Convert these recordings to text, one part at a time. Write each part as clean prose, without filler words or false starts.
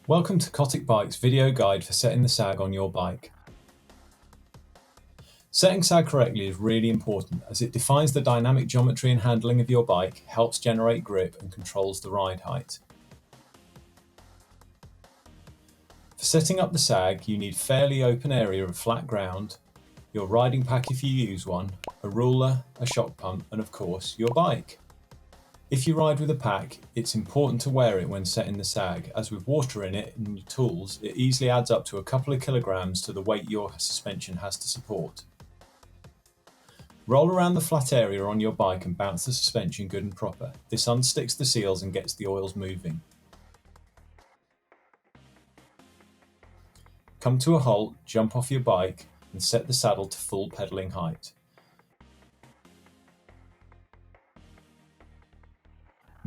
Welcome to Cotic Bikes video guide for setting the sag on your bike. Setting sag correctly is really important as it defines the dynamic geometry and handling of your bike, helps generate grip and controls the ride height. For setting up the sag, you need fairly open area of flat ground, your riding pack if you use one, a ruler, a shock pump and of course your bike. If you ride with a pack, it's important to wear it when setting the sag, as with water in it and your tools, it easily adds up to a couple of kilograms to the weight your suspension has to support. Roll around the flat area on your bike and bounce the suspension good and proper. This unsticks the seals and gets the oils moving. Come to a halt, jump off your bike and set the saddle to full pedalling height.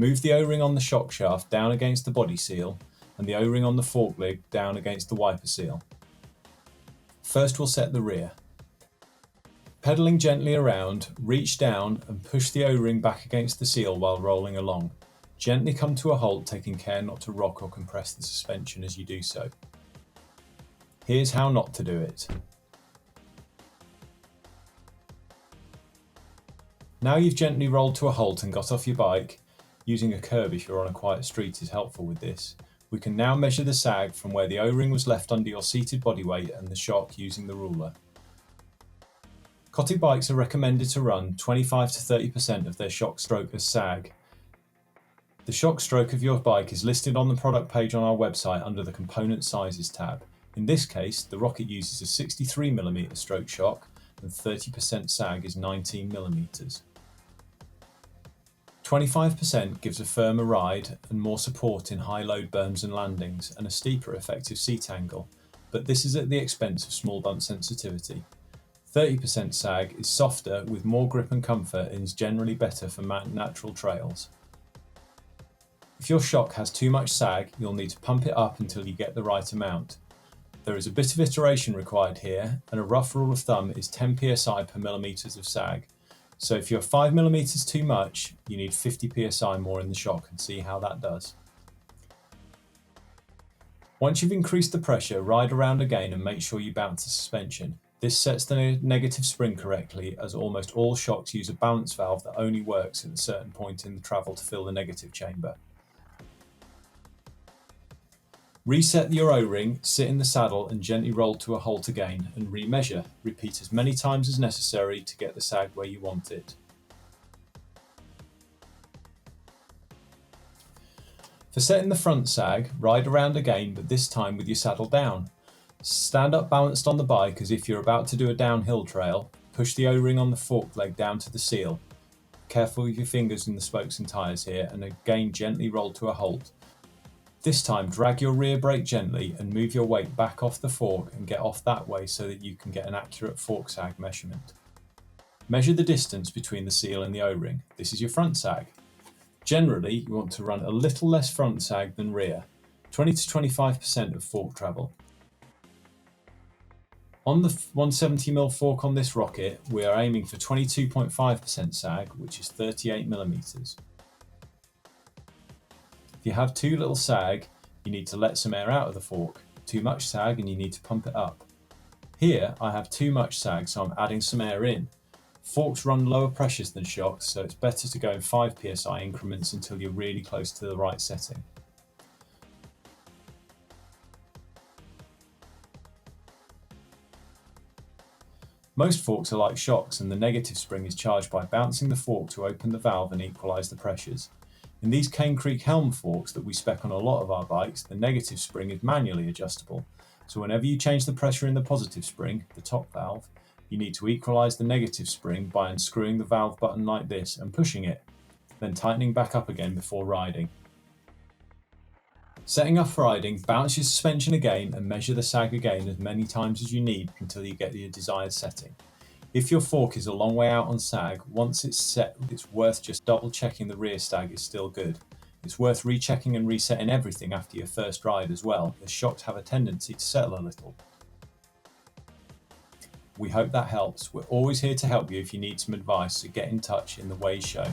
Move the O-ring on the shock shaft down against the body seal and the O-ring on the fork leg down against the wiper seal. First we'll set the rear. Pedalling gently around, reach down and push the O-ring back against the seal while rolling along. Gently come to a halt, taking care not to rock or compress the suspension as you do so. Here's how not to do it. Now you've gently rolled to a halt and got off your bike, using a curb if you're on a quiet street is helpful with this. We can now measure the sag from where the O-ring was left under your seated body weight and the shock using the ruler. Cotic bikes are recommended to run 25 to 30% of their shock stroke as sag. The shock stroke of your bike is listed on the product page on our website under the component sizes tab. In this case, the Rocket uses a 63mm stroke shock and 30% sag is 19mm. 25% gives a firmer ride and more support in high load berms and landings and a steeper effective seat angle, but this is at the expense of small bump sensitivity. 30% sag is softer with more grip and comfort and is generally better for natural trails. If your shock has too much sag, you'll need to pump it up until you get the right amount. There is a bit of iteration required here, and a rough rule of thumb is 10 psi per millimeters of sag. So if you're 5mm too much, you need 50 psi more in the shock and see how that does. Once you've increased the pressure, ride around again and make sure you bounce the suspension. This sets the negative spring correctly, as almost all shocks use a balance valve that only works at a certain point in the travel to fill the negative chamber. Reset your O-ring, sit in the saddle and gently roll to a halt again and remeasure. Repeat as many times as necessary to get the sag where you want it. For setting the front sag, ride around again but this time with your saddle down. Stand up balanced on the bike as if you're about to do a downhill trail. Push the O-ring on the fork leg down to the seal. Careful with your fingers in the spokes and tyres here and again gently roll to a halt. This time drag your rear brake gently and move your weight back off the fork and get off that way so that you can get an accurate fork sag measurement. Measure the distance between the seal and the O-ring. This is your front sag. Generally, you want to run a little less front sag than rear, 20 to 25% of fork travel. On the 170mm fork on this Rocket, we are aiming for 22.5% sag, which is 38mm. If you have too little sag, you need to let some air out of the fork. Too much sag and you need to pump it up. Here I have too much sag, so I'm adding some air in. Forks run lower pressures than shocks, so it's better to go in 5 psi increments until you're really close to the right setting. Most forks are like shocks and the negative spring is charged by bouncing the fork to open the valve and equalise the pressures. In these Cane Creek Helm forks that we spec on a lot of our bikes, the negative spring is manually adjustable. So whenever you change the pressure in the positive spring, the top valve, you need to equalise the negative spring by unscrewing the valve button like this and pushing it, then tightening back up again before riding. Setting up riding, bounce your suspension again and measure the sag again as many times as you need until you get your desired setting. If your fork is a long way out on sag, once it's set, it's worth just double checking the rear sag is still good. It's worth rechecking and resetting everything after your first ride as well, as shocks have a tendency to settle a little. We hope that helps. We're always here to help you if you need some advice, so get in touch in the ways shown.